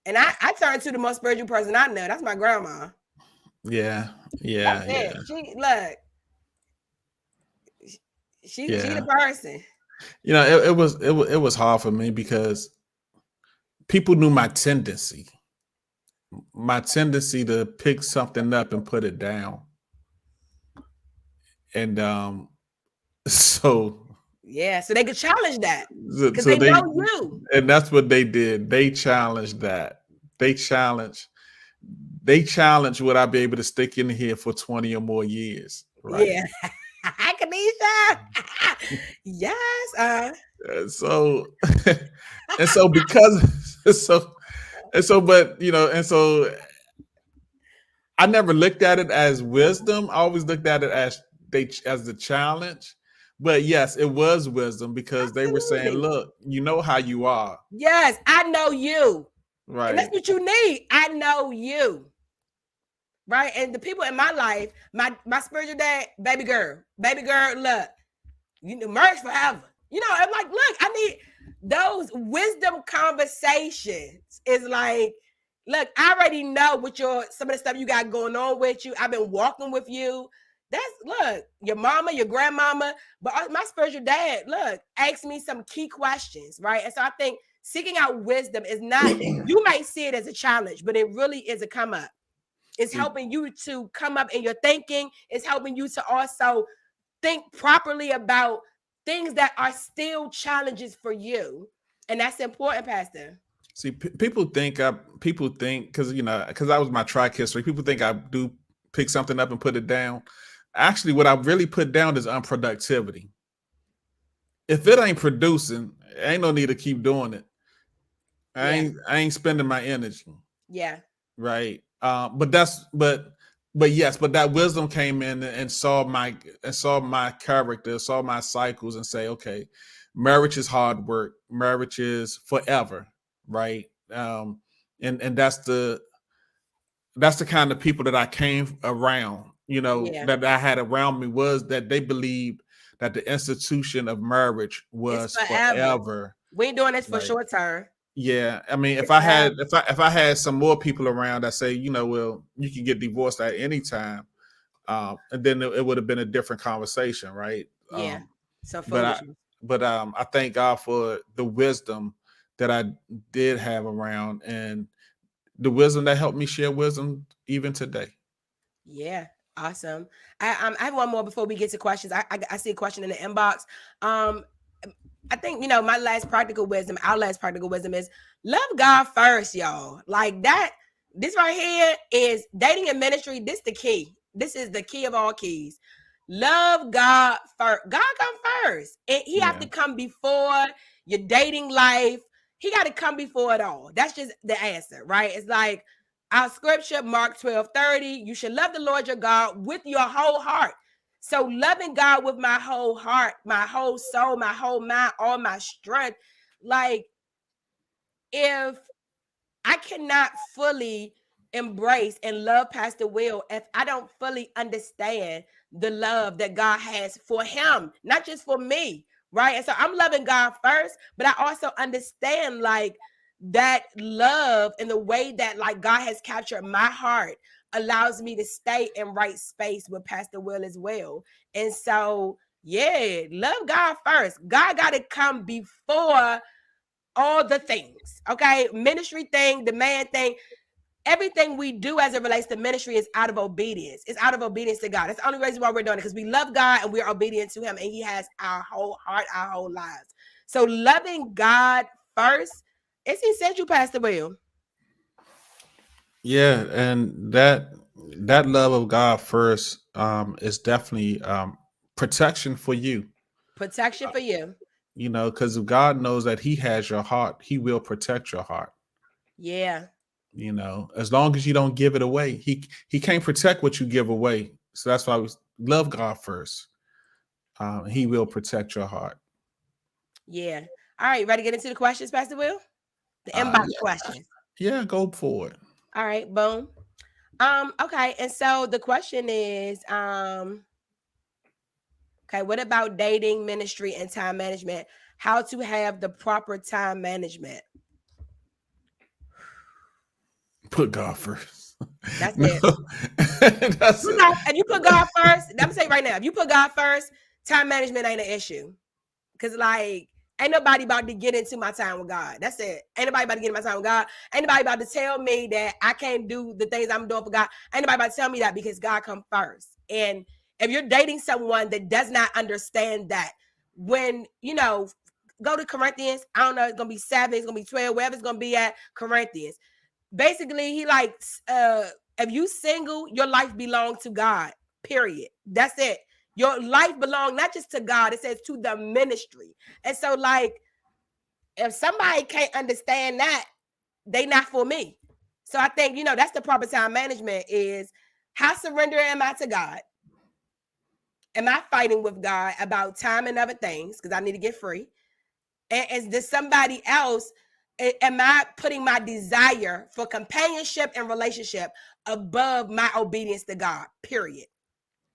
And I turn to the most spiritual person I know. That's my grandma. Yeah. She look. She the person. You know, it was hard for me because people knew my tendency to pick something up and put it down. And so they could challenge that because they know you. And that's what they did. They challenged that. They challenged would I be able to stick in here for 20 or more years? Right? Yeah. Kanisha. Yes. So because but you know, and so I never looked at it as wisdom. I always looked at it as the challenge. But yes, it was wisdom because Absolutely. They were saying, look, you know how you are. Yes, I know you. Right. And that's what you need. I know you. Right. And the people in my life, my spiritual dad, baby girl, look, you know, merge forever. You know, I'm like, look, I need those wisdom conversations. Is like, look, I already know what some of the stuff you got going on with you. I've been walking with you. Look, your mama, your grandmama, but my spiritual dad, look, asked me some key questions, right? And so I think seeking out wisdom is not, you may see it as a challenge, but it really is a come up. It's helping you to come up in your thinking. It's helping you to also think properly about things that are still challenges for you. And that's important, Pastor. See, people think because I was my track history, people think I do pick something up and put it down. Actually, what I really put down is unproductivity. If it ain't producing, ain't no need to keep doing it. I ain't spending my energy. Yeah. Right. But that wisdom came in and saw my character, saw my cycles, and say, okay, marriage is hard work. Marriage is forever. Right. And that's the kind of people that I came around, that I had around me, was that they believed that the institution of marriage was forever. We ain't doing this for short term. Yeah, I mean, if I had some more people around that say, well, you can get divorced at any time, and then it would have been a different conversation, right? Yeah. But I thank God for the wisdom that I did have around, and the wisdom that helped me share wisdom even today. Yeah, awesome. I have one more before we get to questions. I see a question in the inbox. I think, our last practical wisdom is love God first, y'all. Like that, this right here is dating and ministry. This is the key. This is the key of all keys. Love God first. God come first. And he have to come before your dating life. He got to come before it all. That's just the answer, right? It's like our scripture, Mark 12:30, you should love the Lord your God with your whole heart. So loving God with my whole heart, my whole soul, my whole mind, all my strength. Like, if I cannot fully embrace and love Pastor Will, if I don't fully understand the love that God has for him, not just for me, right? And so I'm loving God first, but I also understand like that love and the way that like God has captured my heart allows me to stay in right space with Pastor Will as well. And so, love God first. God got to come before all the things, okay? Ministry thing, the man thing, everything we do as it relates to ministry is out of obedience. It's out of obedience to God. That's the only reason why we're doing it, because we love God and we're obedient to him, and he has our whole heart, our whole lives. So loving God first, it's essential, Pastor Will. Yeah, and that love of God first is definitely protection for you. Protection for you. you know, because God knows that He has your heart, He will protect your heart. Yeah. You know, as long as you don't give it away, He can't protect what you give away. So that's why we love God first. He will protect your heart. Yeah. All right. Ready to get into the questions, Pastor Will? The inbox Yeah, questions. yeah, go for it. All right. Boom. Okay. And so the question is, okay, what about dating, ministry, and time management? How to have the proper time management? Put God first. That's No, it. that's it. If you put God first, I'm gonna say right now, if you put God first, time management ain't an issue. Cause like ain't nobody about to get into my time with God. That's it. Ain't nobody about to get in my time with God. Ain't nobody about to tell me that I can't do the things I'm doing for God. Ain't nobody about to tell me that because God come first. And if you're dating someone that does not understand that, when you know, go to Corinthians, I don't know, it's gonna be 7, it's gonna be 12, wherever it's gonna be at Corinthians. Basically, he likes if you single, your life belongs to God. Period. That's it. Your life belongs not just to God, it says to the ministry. And so, like, if somebody can't understand that, they not for me. So I think, you know, that's the proper time management is how surrender am I to God? Am I fighting with God about time and other things? Because I need to get free. And is this somebody else? Am I putting my desire for companionship and relationship above my obedience to God? Period.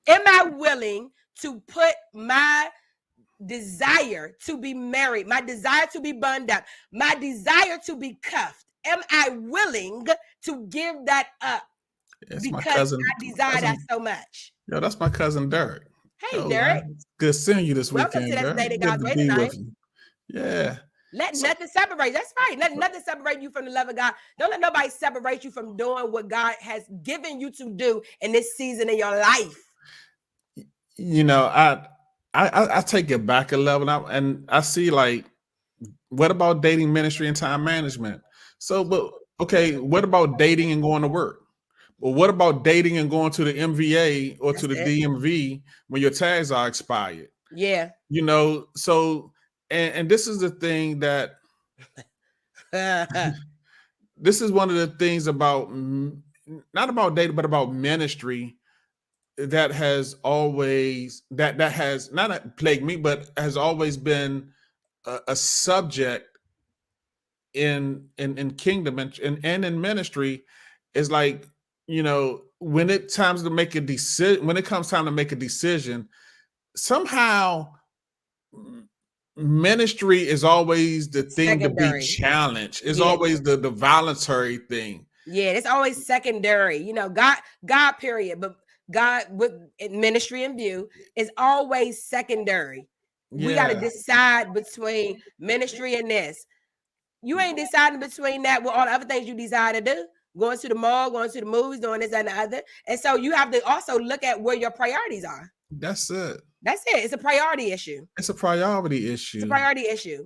Am I willing to put my desire to be married, my desire to be bundled up, my desire to be cuffed? Am I willing to give that up It's my because cousin. I desire that so much? Yo, that's my cousin Derek. Hey, Yo, Derek. man, good seeing you this Welcome to weekend, That's Derek. Dating Good God's to Way be tonight. with you. Yeah. Let nothing separate. That's right. Let nothing separate you from the love of God. Don't let nobody separate you from doing what God has given you to do in this season of your life. You know, I take it back a level now, and I see like, what about dating, ministry, and time management? So, but okay, what about dating and going to work? Well, what about dating and going to the MVA or to the DMV when your tags are expired? Yeah. You know, so and this is the thing that this is one of the things about not about dating, but about ministry that has always that has not plagued me, but has always been a subject in kingdom and in ministry. Is like, you know, when it times to make a decision, when it comes time to make a decision, somehow ministry is always the thing to be challenged. It's always the voluntary thing. Yeah, it's always secondary. You know, God, period. But God with ministry in view is always secondary. We got to decide between ministry and this. You ain't deciding between that with all the other things you desire to do. Going to the mall, going to the movies, doing this and the other. And so you have to also look at where your priorities are. That's it. That's it. It's a priority issue. It's a priority issue. It's a priority issue.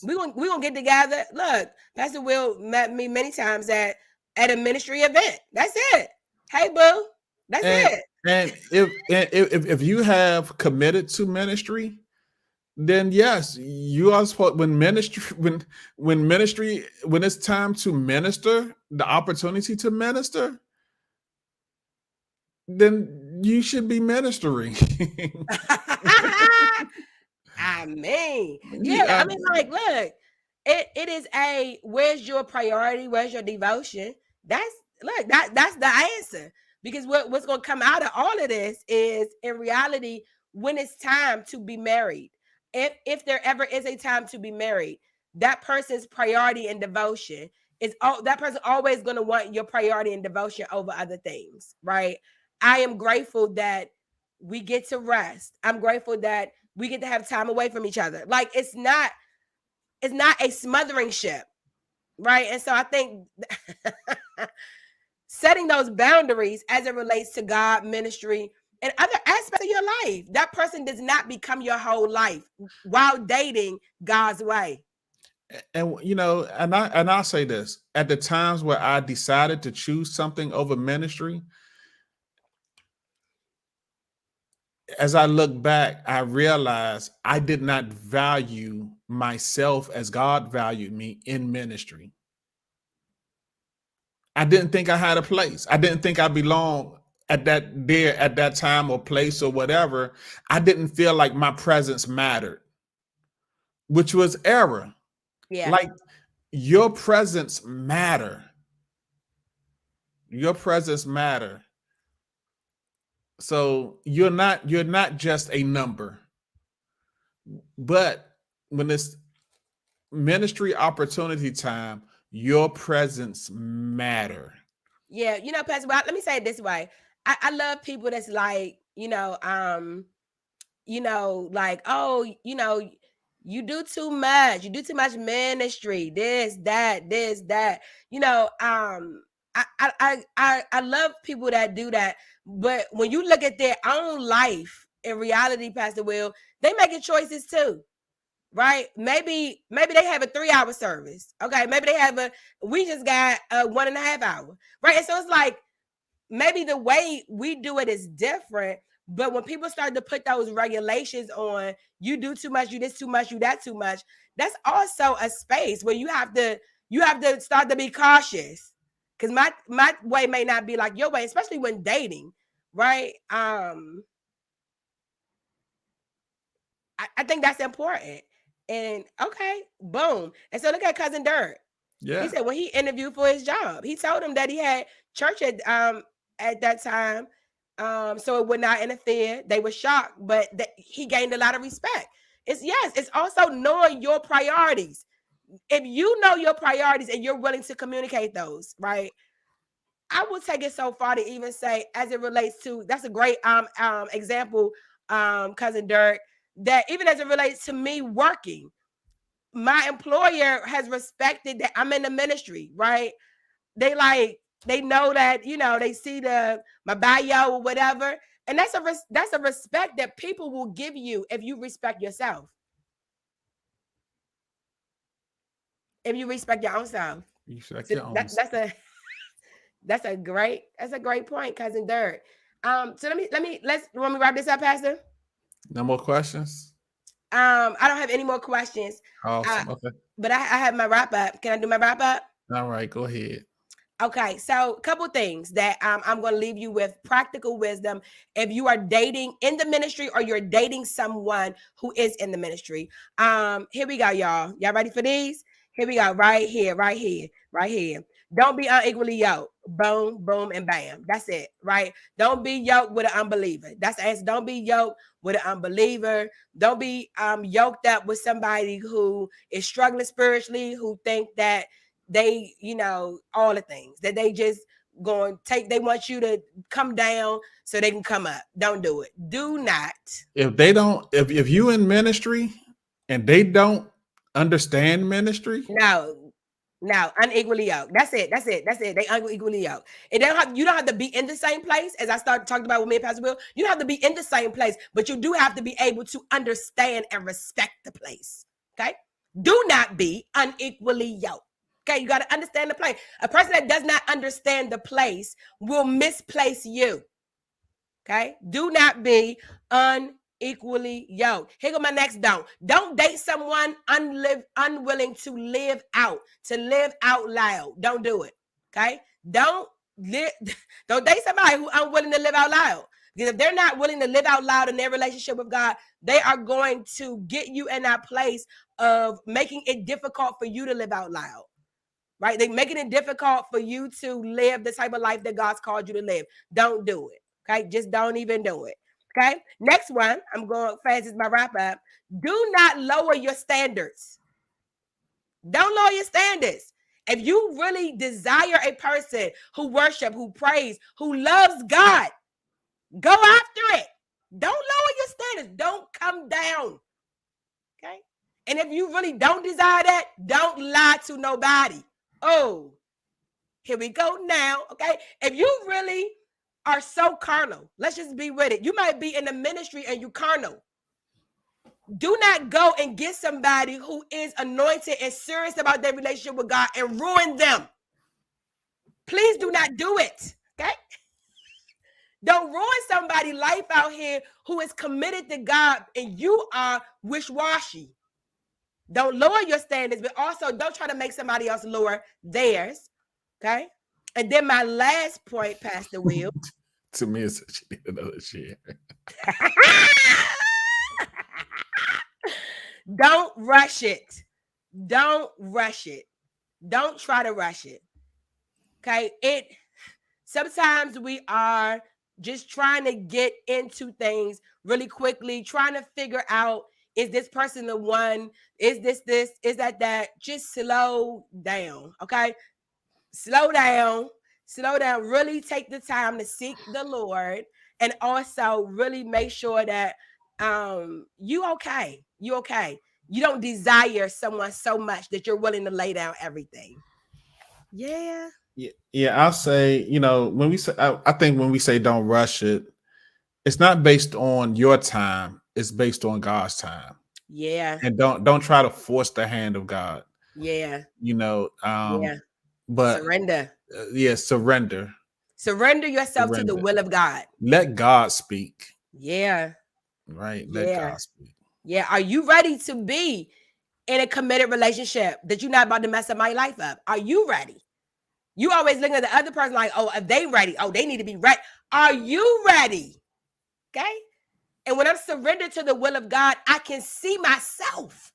We gonna get together. Look, Pastor Will met me many times at a ministry event. That's it. Hey, boo. That's it. And if you have committed to ministry, then yes, you are supposed when it's time to minister, the opportunity to minister, then you should be ministering. I mean, yeah, I mean, like, look, it is where's your priority? Where's your devotion? That's the answer. Because what's going to come out of all of this is, in reality, when it's time to be married, if there ever is a time to be married, that person's priority and devotion is that person always going to want your priority and devotion over other things, right? I am grateful that we get to rest. I'm grateful that we get to have time away from each other. Like, it's not a smothering ship, right? And so I think setting those boundaries as it relates to God, ministry, and other aspects of your life, that person does not become your whole life while dating God's way. And you know, and I'll say this: at the times where I decided to choose something over ministry, as I look back, I realized I did not value myself as God valued me in ministry. I didn't think I had a place. I didn't think I belonged at that time or place or whatever. I didn't feel like my presence mattered, which was error. Yeah. Like, your presence matter. Your presence matter. So you're not just a number. But when it's ministry opportunity time, your presence matter. Yeah, Pastor, well, let me say it this way. I love people that's like, like, oh, you do too much. You do too much ministry. This, that. I love people that do that. But when you look at their own life in reality, Pastor Will, they making choices too. Right? Maybe they have a 3-hour service. Okay, maybe we just got a 1.5 hour. Right? And so it's like, maybe the way we do it is different. But when people start to put those regulations on, you do too much, you this too much, you that too much, that's also a space where you have to start to be cautious. Because my way may not be like your way, especially when dating, right? I think that's important. And okay, boom. And so look at Cousin Dirk. Yeah. He said when he interviewed for his job, he told him that he had church at that time, so it would not interfere. They were shocked, but he gained a lot of respect. It's also knowing your priorities. If you know your priorities and you're willing to communicate those, right? I will take it so far to even say, as it relates to, that's a great example, Cousin Dirk, that even as it relates to me working, my employer has respected that I'm in the ministry, right? They know that, they see my bio or whatever. And that's a respect that people will give you if you respect yourself. If you respect your own self. You respect your own self. That's a great point, Cousin Dirk. So let's want me to wrap this up, Pastor? No more questions? I don't have any more questions. Awesome. Okay. But I have my wrap up. Can I do my wrap up? All right, go ahead. Okay, so a couple things that I'm going to leave you with practical wisdom if you are dating in the ministry or you're dating someone who is in the ministry. Here we go, y'all. Y'all ready for these? Here we go. Right here. Don't be unequally yoked. Boom, boom, and bam. That's it, right? Don't be yoked with an unbeliever. That's the answer. Don't be yoked with an unbeliever. Don't be yoked up with somebody who is struggling spiritually, who think that they, all the things that they just going to take. They want you to come down so they can come up. Don't do it. Do not. If you in ministry and they don't understand ministry. No, unequally yoked. That's it. They unequally yoked. And you don't have to be in the same place. As I talked about with me and Pastor Will, you don't have to be in the same place, but you do have to be able to understand and respect the place. Okay? Do not be unequally yoked. Okay, you got to understand the place. A person that does not understand the place will misplace you. Okay, do not be unequally yoked. Here go my next don't. Don't date someone unwilling to live out loud. Don't do it. Okay, don't date somebody who unwilling to live out loud. Because if they're not willing to live out loud in their relationship with God, they are going to get you in that place of making it difficult for you to live out loud. Right? They're making it difficult for you to live the type of life that God's called you to live. Don't do it. Okay? Just don't even do it. Okay? Next one, I'm going fast as my wrap up. Do not lower your standards. Don't lower your standards. If you really desire a person who worship, who prays, who loves God, go after it. Don't lower your standards. Don't come down. Okay? And if you really don't desire that, don't lie to nobody. Oh, here we go now. Okay. If you really are so carnal, let's just be with it. You might be in the ministry and you carnal. Do not go and get somebody who is anointed and serious about their relationship with God and ruin them. Please do not do it. Okay. Don't ruin somebody's life out here who is committed to God and you are wish-washy. Don't lower your standards, but also don't try to make somebody else lower theirs. Okay. And then my last point, Pastor Will. To me, it's she need another share. Don't rush it. Don't rush it. Don't try to rush it. Okay. Sometimes we are just trying to get into things really quickly, trying to figure out, is this person the one? Is this, is that? Just slow down. Okay. Slow down. Really take the time to seek the Lord, and also really make sure that you okay. You okay. You don't desire someone so much that you're willing to lay down everything. Yeah. Yeah, I'll say, when we say, I think when we say don't rush it, it's not based on your time. It's based on God's time. Yeah. And don't try to force the hand of God. Yeah. But surrender. Surrender. Surrender yourself to the will of God. Let God speak. Yeah. Right. Let God speak. Yeah. Are you ready to be in a committed relationship that you're not about to mess up my life up? Are you ready? You always looking at the other person like, oh, are they ready? Oh, they need to be ready. Are you ready? Okay. And when I'm surrendered to the will of God, I can see myself.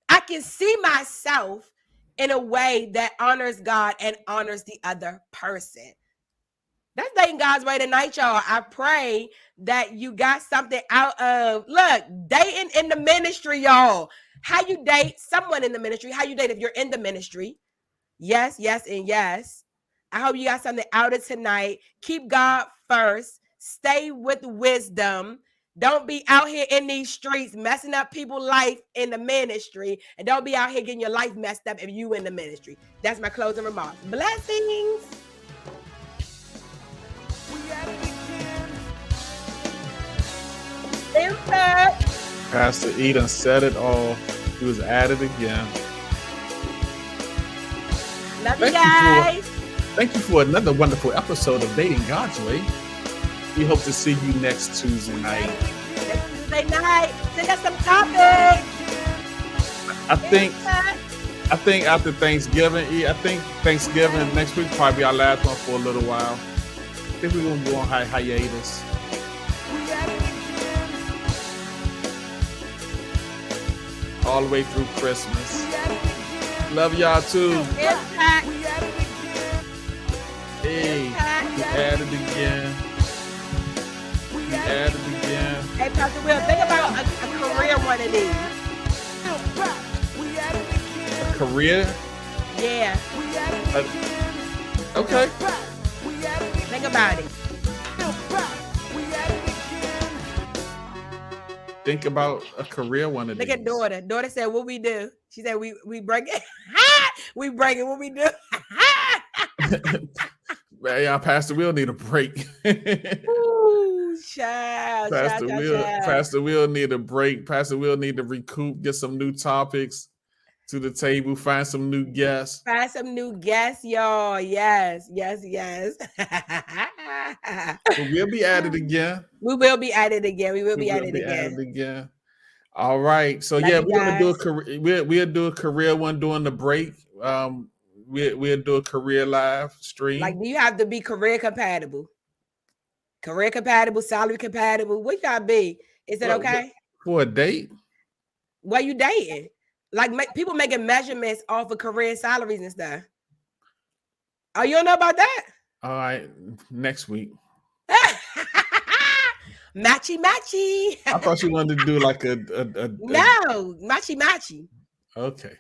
I can see myself in a way that honors God and honors the other person. That's dating God's way tonight, y'all. I pray that you got something out of, look, dating in the ministry, y'all. How you date someone in the ministry, how you date if you're in the ministry. Yes, and yes. I hope you got something out of tonight. Keep God first. Stay with wisdom. Don't be out here in these streets messing up people's life in the ministry. And don't be out here getting your life messed up if you in the ministry. That's my closing remarks. Blessings. Impact. Pastor Eden said it all. He was at it again. Love you guys. Thank you for another wonderful episode of Dating God's Way. We hope to see you next Tuesday night. Next Tuesday night. Send us some topics. I think after Thanksgiving, Thanksgiving next week probably our last one for a little while. I think we're gonna go on hiatus. All the way through Christmas. Love y'all too. Impact. Hey, we at it again. Hey, Pastor Will, think about a career one of these. A career? Yeah. Okay. Think about it. Think about a career one of these. Look at daughter. Daughter said, "What we do?" She said, "We break it. We break it. What we do?" Man, Pastor Will need a break. Ooh, child, Pastor Will need a break. Pastor Will need to recoup, get some new topics to the table, find some new guests. Y'all. Yes. We'll be at it again. We will be at it again. All right. So Love yeah, we're gonna do a career. We'll do a career one during the break. We'll do a career live stream. Like, do you have to be career compatible? Career compatible, salary compatible. What you gotta be? Is it okay? For a date? What you dating? Like, people making measurements off of career salaries and stuff. Oh, you don't know about that? All right, next week. Matchy. I thought you wanted to do like a no, matchy. Okay.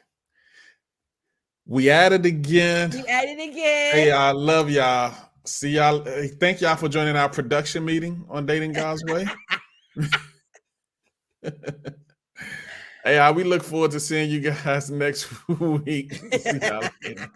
We at it again. Hey, I love y'all. See y'all. Thank y'all for joining our production meeting on Dating God's Way. Hey, we look forward to seeing you guys next week. See y'all later.